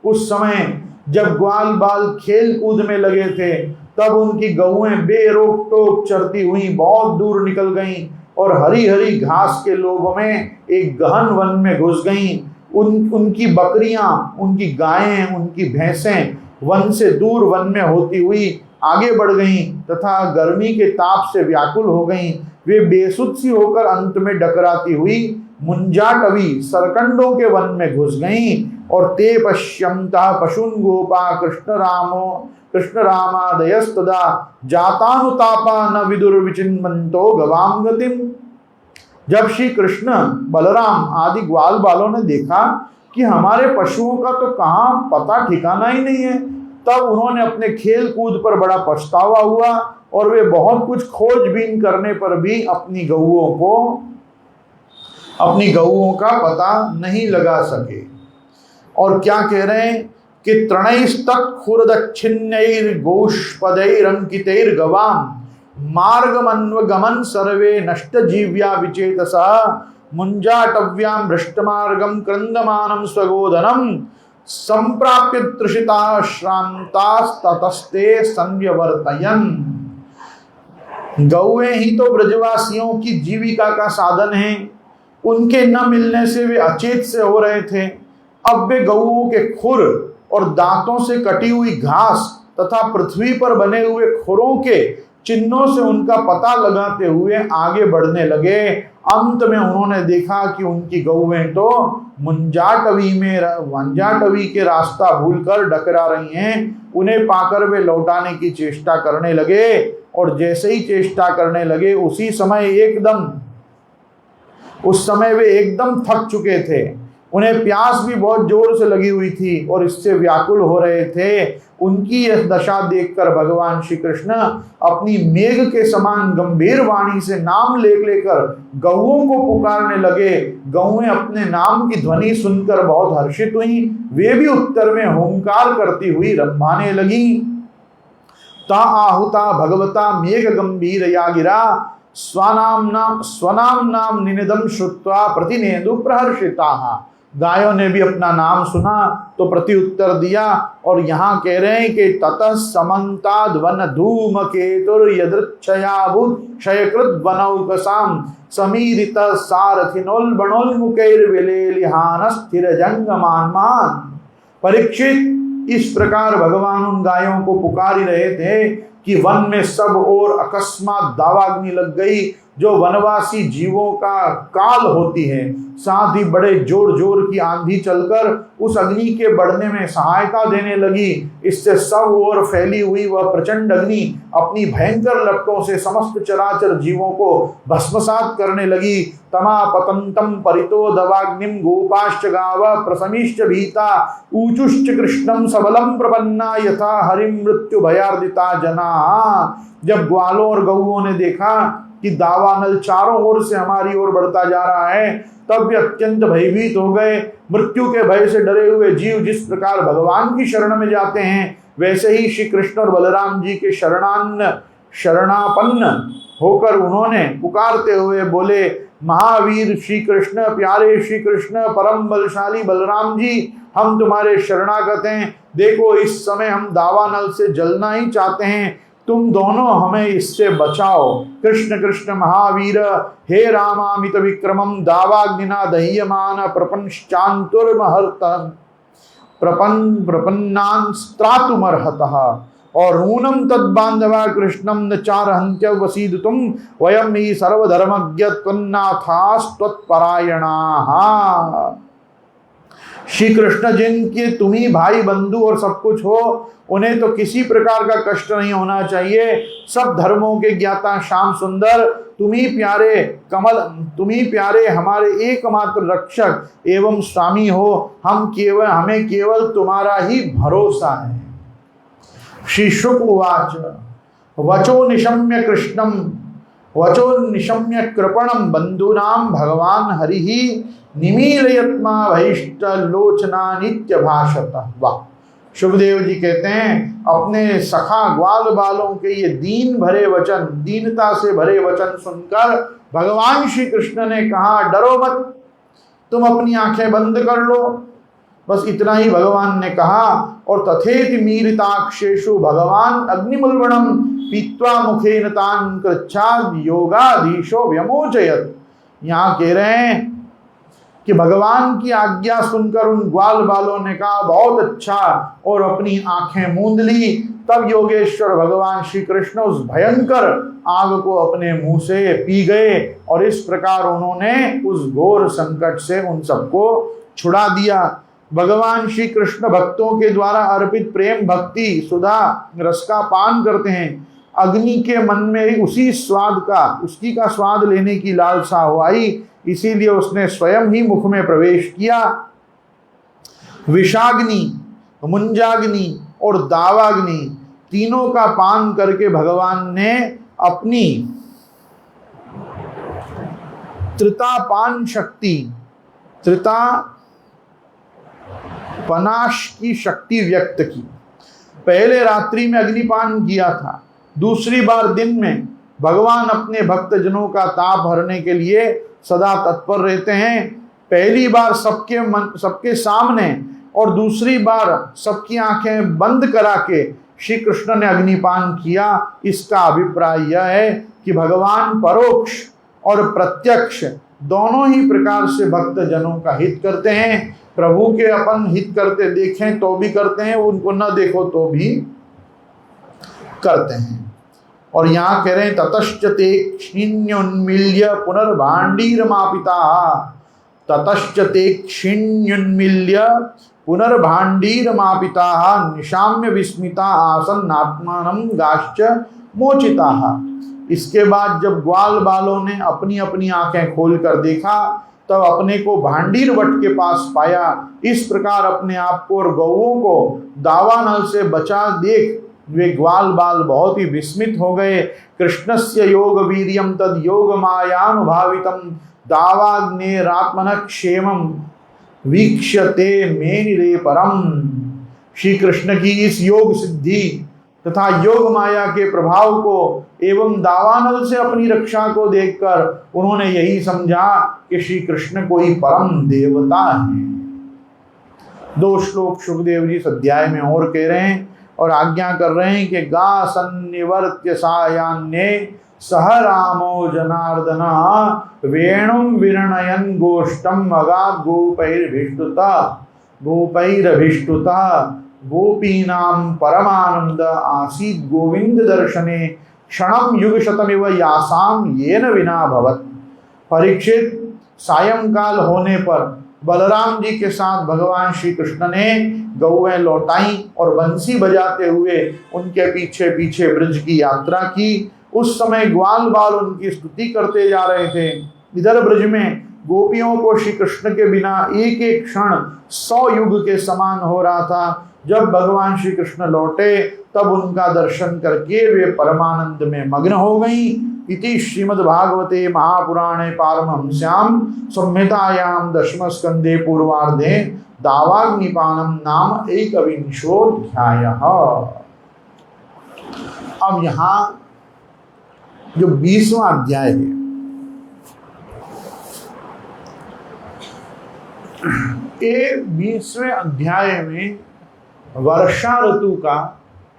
उस समय जब ग्वाल बाल खेल कूद में लगे थे तब उनकी गौएं बेरोक टोक चरती हुई बहुत दूर निकल गईं और हरी हरी घास के लोभ में एक गहन वन में घुस गईं। उनकी बकरियां, उनकी गायें, उनकी भैंसें वन से दूर वन में होती हुई आगे बढ़ गईं तथा गर्मी के ताप से व्याकुल हो गईं। वे बेसुध सी होकर अंत में डकराती हुई मुंजाटवी सरकंडों के वन में घुस गईं। और ते पश्यन्तः पशून् गोपा कृष्ण रामादयस्तदा जातानुतापा न विदुर विचिन्वन्तो गवाम गतिम। जब श्री कृष्ण बलराम आदि ग्वाल बालों ने देखा कि हमारे पशुओं का तो कहाँ पता ठिकाना ही नहीं है, तब उन्होंने अपने खेल कूद पर बड़ा पछतावा हुआ और वे बहुत कुछ खोजबीन करने पर भी अपनी गऊओं का पता नहीं लगा सके। और क्या कह रहे हैं कि तृणैस्तत्खुरदच्छिन्नैर्गोष्पदैरंकितैर्गवाम् मार्गमन्वगमन सर्वे नष्ट जीव्या विचेतसा मुंजाटव्यां भ्रष्टमार्गं क्रन्दमानं स्वगोधनम् संप्राप्य तृषिताश्रान्तास्ततस्ते संव्यवर्तयन्। गौएं ही तो ब्रजवासियों की जीविका का साधन हैं, उनके न मिलने से वे अचेत से हो रहे थे। अब वे गौओं के खुर और दांतों से कटी हुई घास तथा पृथ्वी पर बने हुए खुरों के चिन्हों से उनका पता लगाते हुए आगे बढ़ने लगे। अंत में उन्होंने देखा कि उनकी गौएं तो मुंजाटवी के रास्ता भूलकर डकरा रही हैं। उन्हें पाकर वे लौटाने की चेष्टा करने लगे और जैसे ही चेष्टा करने लगे उस समय वे एकदम थक चुके थे। उन्हें प्यास भी बहुत जोर से लगी हुई थी और इससे व्याकुल हो रहे थे। उनकी यह दशा देखकर भगवान श्री कृष्ण अपनी मेघ के समान गंभीर वाणी से नाम लेकर गौओं को पुकारने लगे। गौएं अपने नाम की ध्वनि सुनकर बहुत हर्षित हुई। वे भी उत्तर में हुंकार करती हुई रंभाने लगी। ता आहुता भगवता मेघ गंभीर या गिरा स्वनाम नाम निनदम श्रुत्वा प्रतिनेदु प्रहर्षिता। गायों ने भी अपना नाम सुना तो प्रति उत्तर दिया। और यहाँ कह रहे हैं कि ततः समन्ताद् वन धूम केतुर यदृच्छयाभूत क्षयकृत वनौकसाम समीरित सारथिनोल्बणोन्मुखैर्विलेलिहान स्थिर जंगमान। परीक्षित, इस प्रकार भगवान उन गायों को पुकार ही रहे थे कि वन में सब ओर अकस्मात दावाग्नि लग गई, जो वनवासी जीवों का काल होती है। साथ ही बड़े जोर जोर की आंधी चलकर उस अग्नि के बढ़ने में सहायता देने लगी। इससे सब ओर फैली हुई वह प्रचंड अग्नि अपनी भयंकर लपटों से समस्त चराचर जीवों को भस्मसात करने लगी। तमा पतंतम परितो दवाग्निम गोपाश्च गाव प्रसमिश्च भीता ऊचुश्च कृष्णम सबलम प्रपन्ना यथा हरिम मृत्यु भयार्दिता जना। जब ग्वालों और गौओं ने देखा कि दावानल चारों ओर से हमारी ओर बढ़ता जा रहा है, तब वे अत्यंत भयभीत हो गए। मृत्यु के भय से डरे हुए जीव जिस प्रकार भगवान की शरण में जाते हैं, वैसे ही श्री कृष्ण और बलराम जी के शरणापन्न होकर उन्होंने पुकारते हुए बोले, महावीर श्री कृष्ण, प्यारे श्री कृष्ण, परम बलशाली बलराम जी, हम तुम्हारे शरणागत हैं। देखो, इस समय हम दावानल से जलना ही चाहते हैं, तुम दोनों हमें इससे बचाओ। कृष्ण कृष्ण महावीर, हे रामामित विक्रमम दावाग्निना दह्यमान प्रपन्नान् स्त्रातुमर्हतः और ऊनम तद्बांधवा कृष्णम न चारहन्त्य वसीदुतुम वयम ही सर्वधर्मज्ञ त्वन्नाथास्त्वत्परायणाः। श्री कृष्ण जिनके तुम ही भाई बंधु और सब कुछ हो, उन्हें तो किसी प्रकार का कष्ट नहीं होना चाहिए। सब धर्मों के ज्ञाता श्याम सुंदर, तुम ही प्यारे हमारे एकमात्र रक्षक एवं स्वामी हो। हमें केवल तुम्हारा ही भरोसा है। श्री शुक उवाच वचो निशम्य कृपणम बंधूनाम भगवान हरिः निमीलयत्मा भैष्ट लोचना नित्य भाषतः। वाह! शुभदेव जी कहते हैं, अपने सखा ग्वाल बालों के ये दीनता से भरे वचन सुनकर भगवान श्री कृष्ण ने कहा, डरो मत, तुम अपनी आंखें बंद कर लो। बस इतना ही भगवान ने कहा। और तथेति मीरिताक्षेषु भगवान अग्निमुल्बणम पीत्वा मुखेन तान कृच्छाद योगाधीशो व्यमोचयत। यहाँ कह रहे हैं कि भगवान की आज्ञा सुनकर उन ग्वाल बालों ने कहा बहुत अच्छा, और अपनी आंखें मूंद ली। तब योगेश्वर भगवान श्री कृष्ण उस भयंकर आग को अपने मुंह से पी गए, और इस प्रकार उन्होंने उस घोर संकट से उन सबको छुड़ा दिया। भगवान श्री कृष्ण भक्तों के द्वारा अर्पित प्रेम भक्ति सुधा रस का पान करते हैं। अग्नि के मन में उसी स्वाद का, उसकी का स्वाद लेने की लालसा हो आई, इसीलिए उसने स्वयं ही मुख में प्रवेश किया। विषाग्नि, मुंजाग्नि और दावाग्नि तीनों का पान करके भगवान ने अपनी त्रितापान शक्ति, त्रितापनाश की शक्ति व्यक्त की। पहले रात्रि में अग्निपान किया था, दूसरी बार दिन में भगवान अपने भक्तजनों का ताप हरने के लिए सदा तत्पर रहते हैं। पहली बार सबके सामने और दूसरी बार सबकी आंखें बंद करा के श्री कृष्ण ने अग्निपान किया। इसका अभिप्राय यह है कि भगवान परोक्ष और प्रत्यक्ष दोनों ही प्रकार से भक्तजनों का हित करते हैं। प्रभु के अपन हित करते देखें तो भी करते हैं, उनको न देखो तो भी करते हैं। और यहाँ कह रहे हैं ततश्च ते क्षीण्योन्मील्य पुनर्भाण्डीरमापिता, ततश्च ते क्षीण्योन्मील्य पुनर्भाण्डीरमापिता निशाम्य विस्मिता आसन आत्मानं गाश्च मोचिता। इसके बाद जब ग्वाल बालों ने अपनी अपनी आंखें खोलकर देखा तब अपने को भांडीर वट के पास पाया। इस प्रकार अपने आप को और गौओं को दावानल से बचा देख वे ग्वाल बाल बहुत ही विस्मित हो गए। कृष्णस्य योग वीर्यम तद योग मायानुभावितम दावाग्नेरात्मनः क्षेमम वीक्ष्यते मेनिरे परम। श्री कृष्ण की इस योग सिद्धि तथा योग माया के प्रभाव को एवं दावानल से अपनी रक्षा को देखकर उन्होंने यही समझा कि श्री कृष्ण कोई परम देवता है। 2 श्लोक सुखदेव जी इस अध्याय में और कह रहे हैं और आज्ञा कर रहे हैं कि गा सन्निवर्त्य सायान्ये सह रामो जनार्दन वेणुं विरणयन् गोष्ठम् अगाध गोपैरभिष्टुता गोपीनां परमानंद आसीत् गोविंद दर्शने क्षणम युग शतमिव यासाम येन विना भवत। परीक्षित, सायंकाल होने पर बलराम जी के साथ भगवान श्री कृष्ण ने गौएं लौटाई और बंसी बजाते हुए उनके पीछे पीछे ब्रज की यात्रा की। उस समय ग्वाल बाल उनकी स्तुति करते जा रहे थे। इधर ब्रज में गोपियों को श्री कृष्ण के बिना एक एक क्षण 100 युग के समान हो रहा था। जब भगवान श्री कृष्ण लौटे तब उनका दर्शन करके वे परमानंद में मग्न हो गई। इति श्रीमद्भागवते महापुराणे पारमहंस्याम संहितायां दशम स्कंदे पूर्वार्धे दावाग्निपानम नाम एकविंशोऽध्यायः। अब यहाँ जो 20वां अध्याय है, ये 20वें अध्याय में वर्षा ऋतु का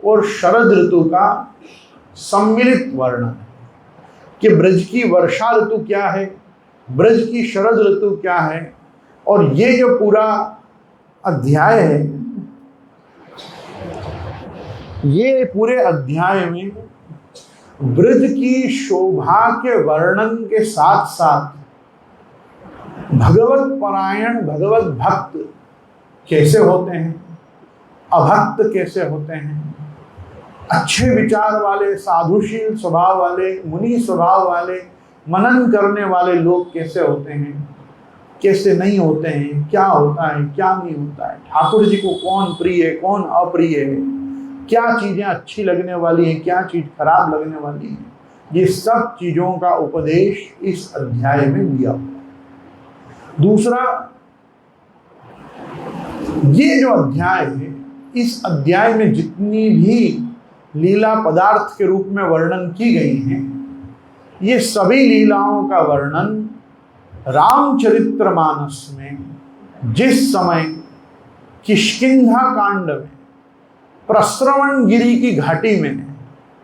और शरद ऋतु का सम्मिलित वर्णन है कि ब्रज की वर्षा ऋतु क्या है, ब्रज की शरद ऋतु क्या है। और ये जो पूरा अध्याय है, ये पूरे अध्याय में ब्रज की शोभा के वर्णन के साथ साथ भगवत परायण भगवत भक्त कैसे होते हैं, अभक्त कैसे होते हैं, अच्छे विचार वाले, साधुशील स्वभाव वाले, मुनि स्वभाव वाले, मनन करने वाले लोग कैसे होते हैं, कैसे नहीं होते हैं, क्या होता है क्या नहीं होता है, ठाकुर जी को कौन प्रिय है कौन अप्रिय है, क्या चीजें अच्छी लगने वाली हैं क्या चीज खराब लगने वाली है, ये सब चीजों का उपदेश इस अध्याय में दिया। दूसरा, ये जो अध्याय है, इस अध्याय में जितनी भी लीला पदार्थ के रूप में वर्णन की गई हैं, ये सभी लीलाओं का वर्णन रामचरितमानस में जिस समय किष्किंधा कांड में प्रस्रवण गिरी की घाटी में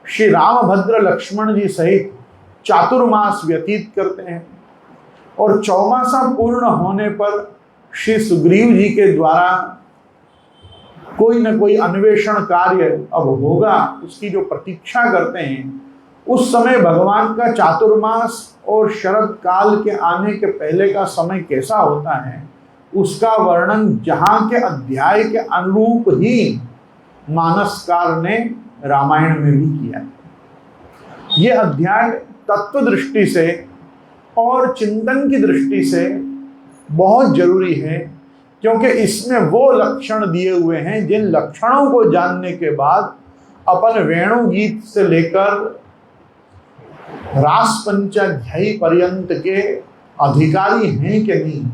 श्री रामभद्र लक्ष्मण जी सहित चातुर्मास व्यतीत करते हैं और चौमासा पूर्ण होने पर श्री सुग्रीव जी के द्वारा कोई न कोई अन्वेषण कार्य अब होगा, उसकी जो प्रतीक्षा करते हैं। उस समय भगवान का चातुर्मास और शरद काल के आने के पहले का समय कैसा होता है उसका वर्णन जहां के अध्याय के अनुरूप ही मानसकार ने रामायण में भी किया है। ये अध्याय तत्व दृष्टि से और चिंतन की दृष्टि से बहुत जरूरी है, क्योंकि इसमें वो लक्षण दिए हुए हैं जिन लक्षणों को जानने के बाद अपन वेणु गीत से लेकर रास पंचाध्यायी पर्यंत के अधिकारी हैं कि नहीं,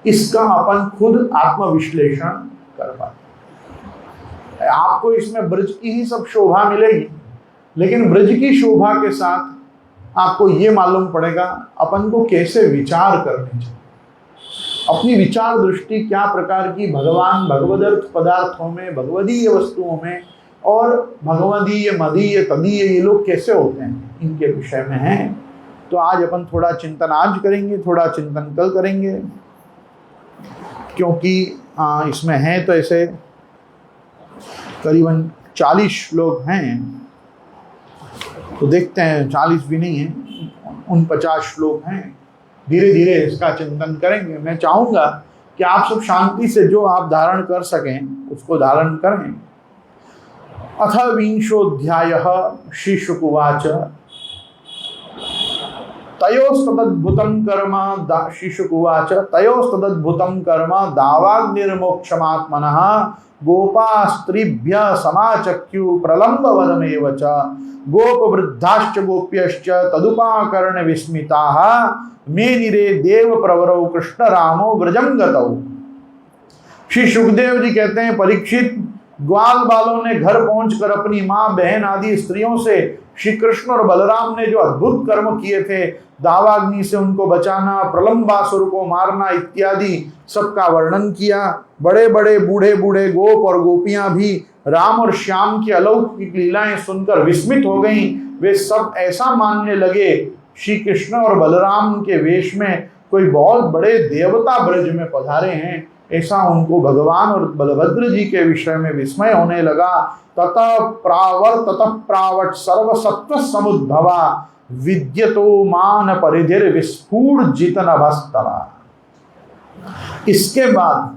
इसका अपन खुद आत्मविश्लेषण कर पाते। आपको इसमें ब्रज की ही सब शोभा मिलेगी, लेकिन ब्रज की शोभा के साथ आपको ये मालूम पड़ेगा अपन को कैसे विचार करने चाहिए, अपनी विचार दृष्टि क्या प्रकार की भगवान भगवदर्थ पदार्थों में, भगवदीय वस्तुओं में और भगवदीय मदीय तदीय ये लोग कैसे होते हैं, इनके विषय में है। तो आज अपन थोड़ा चिंतन आज करेंगे, थोड़ा चिंतन कल करेंगे, क्योंकि इसमें हैं तो ऐसे करीबन 40 लोग हैं, तो देखते हैं 40 भी नहीं है, 49 लोग हैं। धीरे धीरे इसका चिंतन करेंगे। मैं चाहूँगा कि आप सब शांति से जो आप धारण कर सकें उसको धारण करें। अथ विंशोऽध्यायः श्री शुक उवाच तयोस्तदद्भुतं कर्म श्री शुक उवाच तयोस्तदद्भुतं कर्म दावाग्निर्मोक्षमात्मनः गोपास्त्रिभ्यः समाचक्ष्युः प्रलम्बवनमेव च गोपवृद्धाश्च गोप्यश्च तदुपाकर्ण्य विस्मिताः मेनिरे देव प्रवरौ कृष्ण रामो व्रजं गतौ। श्री सुखदेव जी कहते हैं, परीक्षित, ग्वाल बालों ने घर पहुंचकर अपनी माँ बहन आदि स्त्रियों से श्री कृष्ण और बलराम ने जो अद्भुत कर्म किए थे, दावाग्नि से उनको बचाना, प्रलंबासुर को मारना इत्यादि सबका वर्णन किया। बड़े बड़े बूढ़े बूढ़े गोप और गोपियां भी राम और श्याम की अलौकिक लीलाएं सुनकर विस्मित हो गईं। वे सब ऐसा मानने लगे श्री कृष्ण और बलराम के वेश में कोई बहुत बड़े देवता ब्रज में पधारे हैं, ऐसा उनको भगवान और बलभद्र जी के विषय में विस्मय होने लगा। ततः प्रावट सर्वसत्व समुद्भवा विद्यतो मान परिधिर विस्फूर्जित नभस्तरा। इसके बाद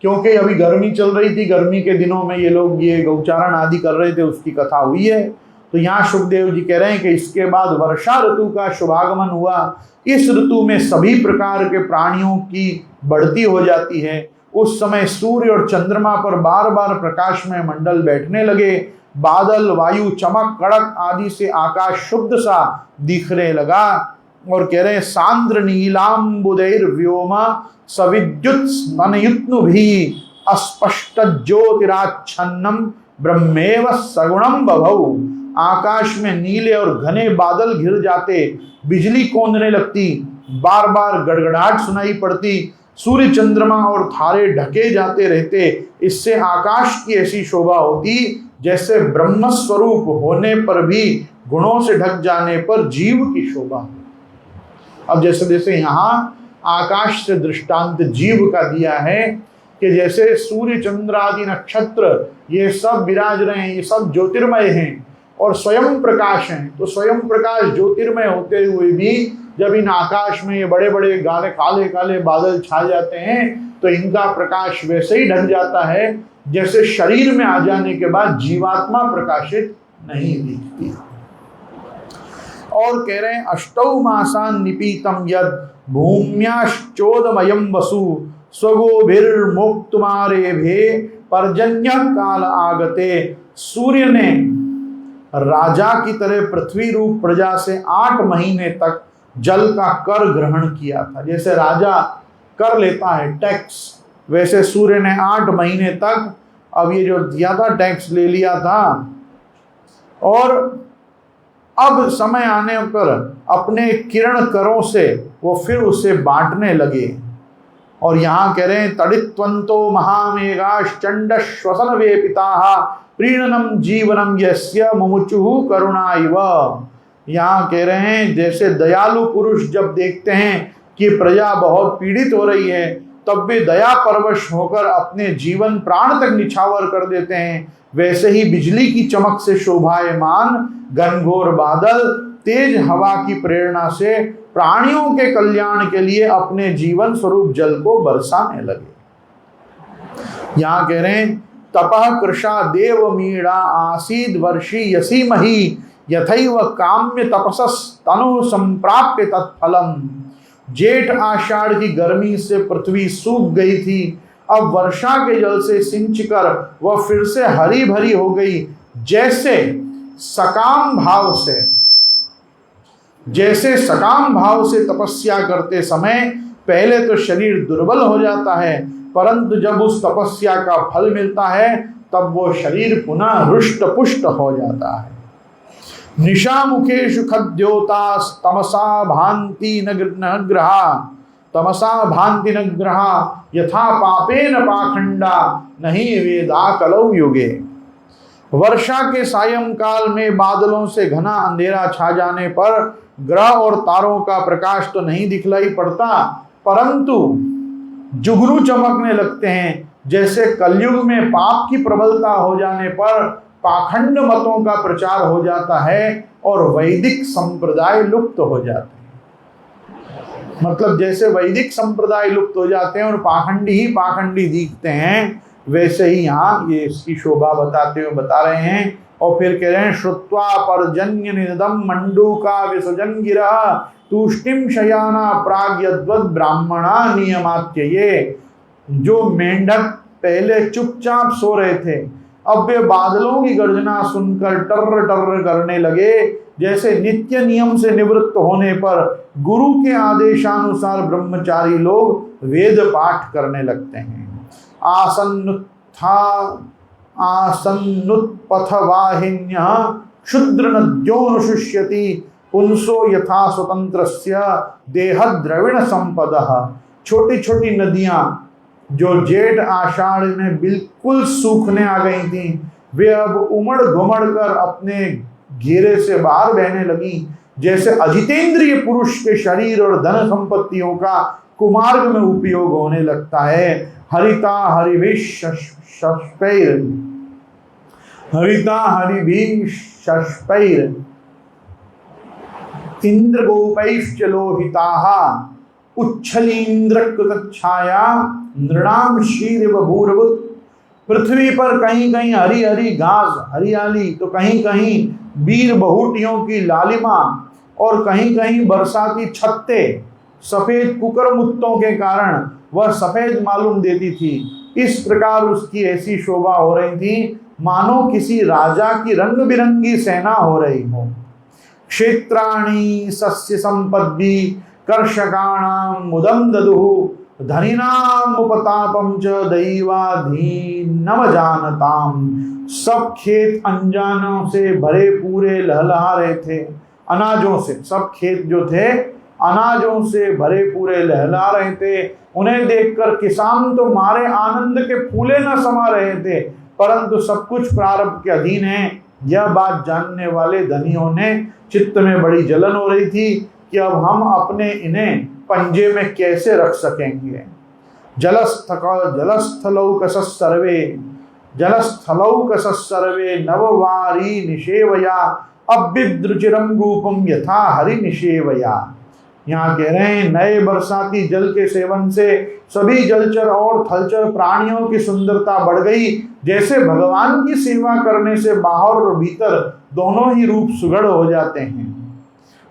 क्योंकि अभी गर्मी चल रही थी, गर्मी के दिनों में ये लोग ये गौचारण आदि कर रहे थे, उसकी कथा हुई है। तो यहाँ सुखदेव जी कह रहे हैं कि इसके बाद वर्षा ऋतु का शुभागमन हुआ। इस ऋतु में सभी प्रकार के प्राणियों की बढ़ती हो जाती है। उस समय सूर्य और चंद्रमा पर बार बार प्रकाश में मंडल बैठने लगे। बादल, वायु, चमक, कड़क आदि से आकाश शुद्ध सा दिखने लगा। और कह रहे हैं, सांद्र नीलांबुदैर व्योमा सविद्युत स्तनयुत्नुभिः अस्पष्ट ज्योतिराच्छन्नम ब्रह्मेव सगुणम बभौ। आकाश में नीले और घने बादल घिर जाते, बिजली कौंधने लगती, बार बार गड़गड़ाहट सुनाई पड़ती, सूर्य चंद्रमा और तारे ढके जाते रहते। इससे आकाश की ऐसी शोभा होती जैसे ब्रह्म स्वरूप होने पर भी गुणों से ढक जाने पर जीव की शोभा। अब जैसे जैसे यहाँ आकाश से दृष्टांत जीव का दिया है कि जैसे सूर्य चंद्र आदि नक्षत्र ये सब विराज रहे हैं, ये सब ज्योतिर्मय हैं और स्वयं प्रकाश हैं। तो स्वयं प्रकाश ज्योतिर्मय होते हुए भी जब इन आकाश में ये बड़े बड़े गाले काले काले बादल छा जाते हैं तो इनका प्रकाश वैसे ही ढक जाता है जैसे शरीर में आ जाने के बाद जीवात्मा प्रकाशित नहीं दिखती। और कह रहे हैं, अष्टौ मासान निपीतम यद भूम्याश्चोदमयम वसु स्वगोभिर्मोक्तुमारेभे पर्जन्य काल आगते। सूर्य ने राजा की तरह पृथ्वी रूप प्रजा से 8 महीने तक जल का कर ग्रहण किया था। जैसे राजा कर लेता है टैक्स, वैसे सूर्य ने 8 महीने तक अब ये जो दिया था टैक्स ले लिया था। और अब समय आने पर अपने किरण करों से वो फिर उसे बांटने लगे। और यहाँ कह रहे हैं तडित्वंतो महामेघाश्चंड श्वसन वेपिताः प्रीणनम जीवनम यस्य मुमुचुः करुणा इव। यहाँ कह रहे हैं जैसे दयालु पुरुष जब देखते हैं कि प्रजा बहुत पीड़ित हो रही है तब वे दया परवश होकर अपने जीवन प्राण तक निछावर कर देते हैं, वैसे ही बिजली की चमक से शोभायमान घनघोर बादल तेज हवा की प्रेरणा से प्राणियों के कल्याण के लिए अपने जीवन स्वरूप जल को बरसाने लगे। यहाँ कह रहे हैं तपः कृषा देव मीड़ा आसीद वर्षी यसीमहि यथैव काम्य तपसस तनु संप्राप्य तत्फलम। जेठ आषाढ़ की गर्मी से पृथ्वी सूख गई थी, अब वर्षा के जल से सिंचकर वह फिर से हरी भरी हो गई। जैसे सकाम भाव से तपस्या करते समय पहले तो शरीर दुर्बल हो जाता है, परंतु जब उस तपस्या का फल मिलता है तब वो शरीर पुनः रुष्ट पुष्ट हो जाता है। निशामुखेषु खद्योता तमसा भांति न ग्रहा यथा पापेन पाखंडा नहीं वेदा कलौ युगे। वर्षा के सायंकाल में बादलों से घना अंधेरा छा जाने पर ग्रह और तारों का प्रकाश तो नहीं दिखलाई पड़ता, परंतु जुगनू चमकने लगते हैं। जैसे कलयुग में पाप की प्रबलता हो जाने पर पाखंड मतों का प्रचार हो जाता है और वैदिक संप्रदाय लुप्त हो जाते हैं। मतलब जैसे वैदिक संप्रदाय लुप्त हो जाते हैं और पाखंडी ही पाखंडी दिखते हैं, वैसे ही यहाँ ये इसकी शोभा बताते हुए बता रहे हैं। और फिर कह रहे हैं श्रुत्वा पर्जन्य निदम मंडूका विसर्जन गिरा तुष्टिम शयाना प्राग्यद्वद ब्राह्मणा नियमात्य। ये जो मेंढक पहले चुपचाप सो रहे थे अब वे बादलों की गर्जना सुनकर टर्र टर्र करने लगे, जैसे नित्य नियम से निवृत्त होने पर गुरु के आदेशानुसार ब्रह्मचारी लोग वेद पाठ करने लगते हैं। आसन्नुत्पथवाहिन्यः क्षुद्र नद्योऽनुशुष्यति पुंसो यथा स्वतंत्रस्य देहद्रविण संपदः। छोटी छोटी नदियां जो जेठ आषाढ़ में बिल्कुल सूखने आ गई थी, वे अब उमड़ घुमड़ कर अपने घेरे से बाहर बहने लगी। जैसे अजितेंद्रिय पुरुष के शरीर और धन संपत्तियों का कुमार्ग में उपयोग होने लगता है। हरिता हरिभिश्चलोहिताः इंद्र गोपैश्च लोहिताः उच्छलीन्द्रकृतच्छाया नृणाम शीरिव भूरभुत। पृथ्वी पर कहीं कहीं हरी हरी घास हरियाली तो कहीं कहीं वीर बहुटियों की लालिमा और कहीं कहीं बरसाती छत्ते सफेद कुकर मुत्तों के कारण वह सफेद मालूम देती थी। इस प्रकार उसकी ऐसी शोभा हो रही थी मानो किसी राजा की रंग बिरंगी सेना हो रही हो। क्षेत्राणि सस्य संपद्भि कर्षकाणां मुदं ददुः धनिनां उपतापं च दैवाधीनम जानताम। सब खेत अनजानों से भरे पूरे लहलहा रहे थे, अनाजों से, सब खेत जो थे अनाजों से भरे पूरे लहला रहे थे। उन्हें देखकर किसान तो मारे आनंद के फूले न समा रहे थे, परंतु सब कुछ प्रारब्ध के अधीन है। यह बात जानने वाले धनियों ने चित्त में बड़ी जलन हो रही थी कि अब हम अपने इन्हें पंजे में कैसे रख सकेंगे। जलस्थलौकसः सर्वे नववारी निषेवया अभ्युद्रचिरं रूपम यथा हरि निषेवया। यहाँ कह रहे हैं नए बरसाती जल के सेवन से सभी जलचर और थलचर प्राणियों की सुंदरता बढ़ गई। जैसे भगवान की सेवा करने से बाहर और भीतर दोनों ही रूप सुगढ़ हो जाते हैं।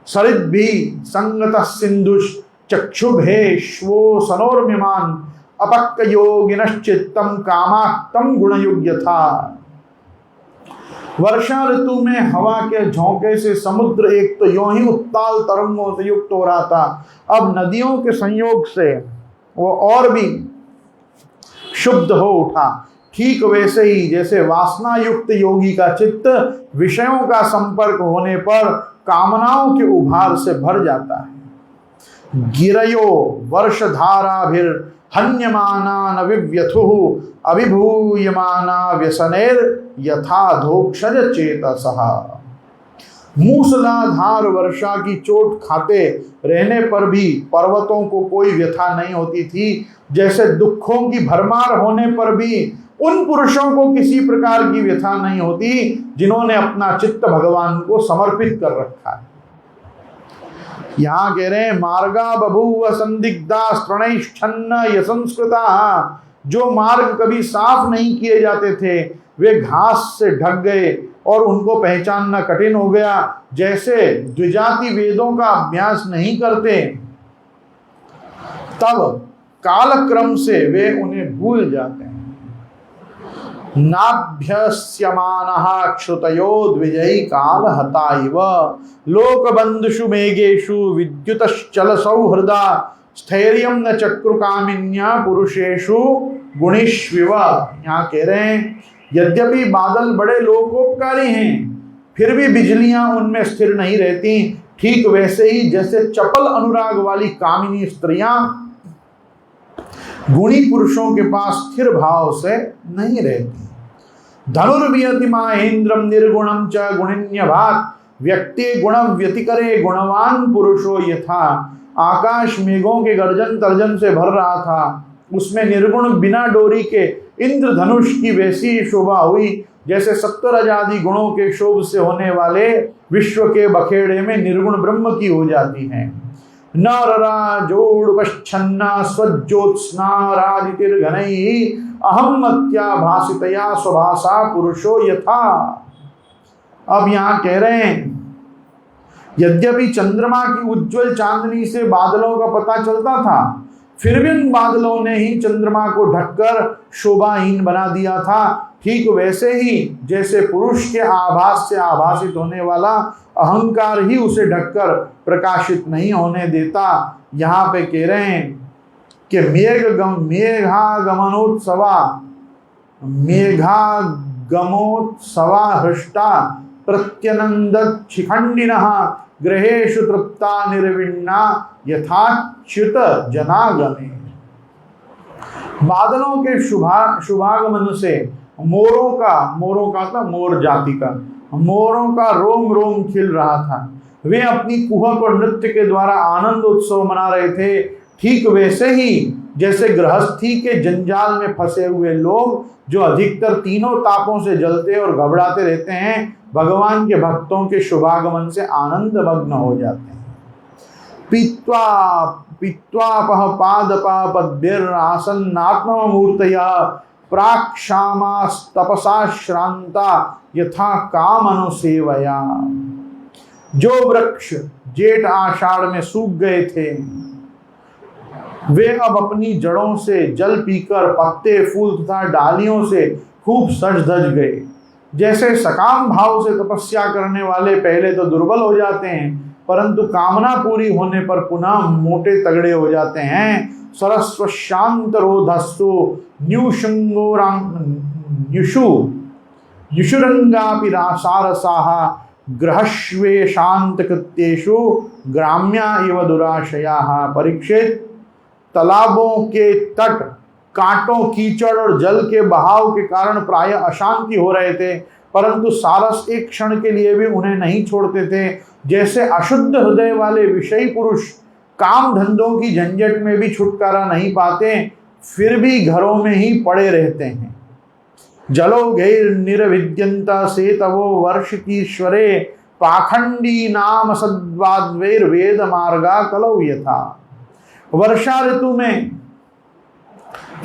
सरिद्भि संगतः सिंधुष चक्षुभेश्वो सनोर्मिमान अपक्क योगिनश्चित्तम कामाक्तम गुणयुग यथा। वर्षा ऋतु में हवा के झोंके से समुद्र एक तो यों ही उत्ताल तरंगों से युक्त हो रहा था, अब नदियों के संयोग से वो और भी शुद्ध हो उठा। ठीक वैसे ही जैसे वासना युक्त योगी का चित्त विषयों का संपर्क होने पर कामनाओं के उभार से भर जाता है। गिरयो वर्षधाराभिर हन्यमाना विव्यथुः अभिभूयमाना व्यसनेर यथा धोक्षज चेतसः। मूसलाधार वर्षा की चोट खाते रहने पर भी पर्वतों को कोई व्यथा नहीं होती थी, जैसे दुखों की भरमार होने पर भी उन पुरुषों को किसी प्रकार की व्यथा नहीं होती जिन्होंने अपना चित्त भगवान को समर्पित कर रखा है। यहां कह रहे हैं मार्गा बभूव संदिग्धा स्तृणैश्छन्न यसंस्कृता। जो मार्ग कभी साफ नहीं किए जाते थे वे घास से ढक गए और उनको पहचानना कठिन हो गया। जैसे द्विजाति वेदों का अभ्यास नहीं करते तब कालक्रम से वे उन्हें भूल जाते हैं। नाभ्यस्यमानः क्षुतयो द्विजयी काल हता इव लोकबंधुषु मेघेषु विद्युतश्चल सौहृदा स्थैर्यं न चक्रुकामिन्या पुरुषेषु गुणीष्विव। यहाँ कह रहे हैं यद्यपि बादल बड़े लोकोपकारी हैं फिर भी बिजलियां उनमें स्थिर नहीं रहती। ठीक वैसे ही जैसे चपल अनुराग वाली कामिनी स्त्रियां गुणी पुरुषों के पास स्थिर भाव से नहीं रहती। धनुर्वियति महेंद्रम निर्गुणम च गुणिन्यभात व्यक्ति गुणम व्यतिकरे गुणवान पुरुषो यथा। आकाश मेघों के गर्जन तर्जन से भर रहा था, उसमें निर्गुण बिना डोरी के इंद्रधनुष की वैसी शोभा हुई जैसे 70 आदि गुणों के शोभ से होने वाले विश्व के बखेड़े में निर्गुण ब्रह्म की हो जाती हैं। नररा जोड़पच्छन्ना स्वज्योत्स्नारादितिर्घनैः अहम मत्या भासितया स्वभाषा पुरुषो यथा। अब यहाँ कह रहे हैं यद्यपि चंद्रमा की उज्जवल चांदनी से बादलों का पता चलता था फिर भी उन बादलों ने ही चंद्रमा को ढककर शोभाहीन बना दिया था। ठीक वैसे ही जैसे पुरुष के आभास से आभासित होने वाला अहंकार ही उसे ढककर प्रकाशित नहीं होने देता। यहाँ पे कह रहे हैं कि मेघागमोत्सवा हृष्टा प्रत्यनंदत शिखंडिनः ग्रहेषु तृप्ता निर्विण्णा यथाच्युत जनागमे। बादलों के शुभागमन से मोरों का था मोर जाति का मोरों का रोम रोम खिल रहा था। वे अपनी कुहक और नृत्य के द्वारा आनंद उत्सव मना रहे थे। ठीक वैसे ही जैसे गृहस्थी के जंजाल में फंसे हुए लोग जो अधिकतर तीनों तापों से जलते और घबराते रहते हैं, भगवान के भक्तों के शुभागमन से आनंद मग्न हो जाते हैं। पीत्वापह पादपा पद्भिरासन्नात्ममूर्तया प्राक्षामास्तपसा श्रांता यथा काम अनुसेवया। जो वृक्ष जेठ आषाढ़ में सूख गए थे वे अब अपनी जड़ों से जल पीकर पत्ते फूल तथा डालियों से खूब सज धज गए। जैसे सकाम भाव से तपस्या करने वाले पहले तो दुर्बल हो जाते हैं परंतु कामना पूरी होने पर पुनः मोटे तगड़े हो जाते हैं। सरस्व शांत रोधस्तु युषुरंगापि सारसाः ग्रहश्वे शांत कृत्येषु ग्राम्या इव दुराशयाः। परीक्षित, तालाबों के तट कांटों कीचड़ और जल के बहाव के कारण प्राय अशांति हो रहे थे परंतु सारस एक क्षण के लिए भी उन्हें नहीं छोड़ते थे। जैसे अशुद्ध हृदय वाले विषयी पुरुष काम धंधों की झंझट में भी छुटकारा नहीं पाते फिर भी घरों में ही पड़े रहते हैं। जलो गैर निर्विद्यंता से तवो वर्षकीश्वरे पाखंडी नाम सद्वाद्वैर वेद मार्गा कलौ यथा। वर्षा ऋतु में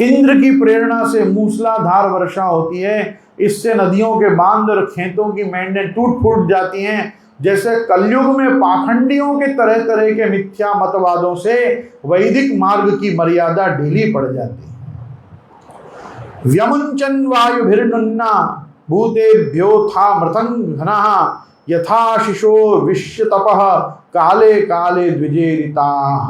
इंद्र की प्रेरणा से मूसलाधार वर्षा होती है। इससे नदियों के बांध और खेतों की मेंढें टूट फूट जाती हैं। जैसे कलयुग में पाखंडियों के तरह तरह के मिथ्या मतवादों से वैदिक मार्ग की मर्यादा ढीली पड़ जाती है। व्यमुंचन वायुभिर्नुन्ना भूतेभ्योऽथा मृतं घनः यथा शिशो विश्वतपः काले काले द्विजेरिताः।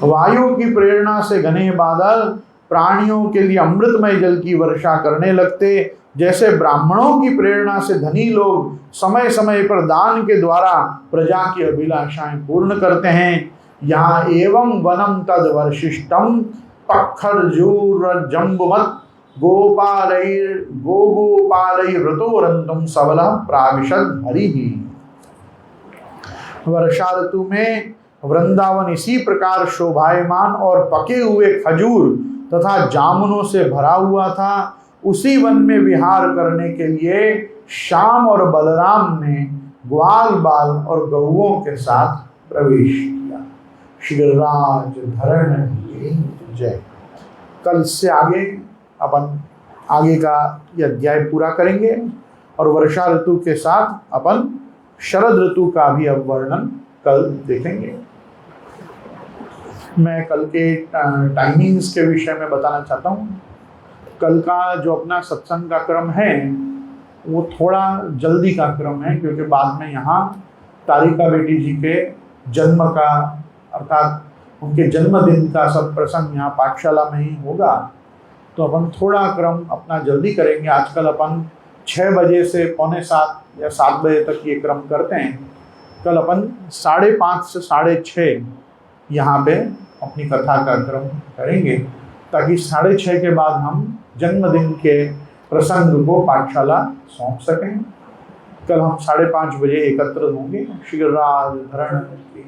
वायु की प्रेरणा से घने बादल प्राणियों के लिए अमृतमय जल की वर्षा करने लगते। जैसे ब्राह्मणों की प्रेरणा से धनी लोग समय समय पर दान के द्वारा प्रजा की अभिलाषाएं पूर्ण करते हैं। यहाँ एवं वनम तद वर्शिष्टम पखर्जूर जम्बुमत गोपालैर्ऋतोरन्तुं सबलः प्राविशद हरिः। वर्षा ऋतु में वृंदावन इसी प्रकार शोभायमान और पके हुए खजूर तथा जामुनों से भरा हुआ था। उसी वन में विहार करने के लिए श्याम और बलराम ने ग्वाल बाल और गौओं के साथ प्रवेश किया। श्रीराज धरण की जय। कल से आगे अपन आगे का यह अध्याय पूरा करेंगे और वर्षा ऋतु के साथ अपन शरद ऋतु का भी अब वर्णन कल देखेंगे। मैं कल के टाइमिंग्स के विषय में बताना चाहता हूँ। कल का जो अपना सत्संग का क्रम है वो थोड़ा जल्दी का क्रम है, क्योंकि बाद में यहाँ तारिका बेटी जी के जन्म का अर्थात उनके जन्मदिन का सब प्रसंग यहाँ पाठशाला में ही होगा, तो अपन थोड़ा क्रम अपना जल्दी करेंगे। आजकल अपन 6 बजे से 6:45 या 7 बजे तक ये क्रम करते हैं। कल अपन 5:30 से 6:30 यहाँ पे अपनी कथा का क्रम करेंगे, ताकि 6:30 के बाद हम जन्मदिन के प्रसंग को पाठशाला सौंप सकें। कल हम 5:30 बजे एकत्र होंगे। श्री राज धरण की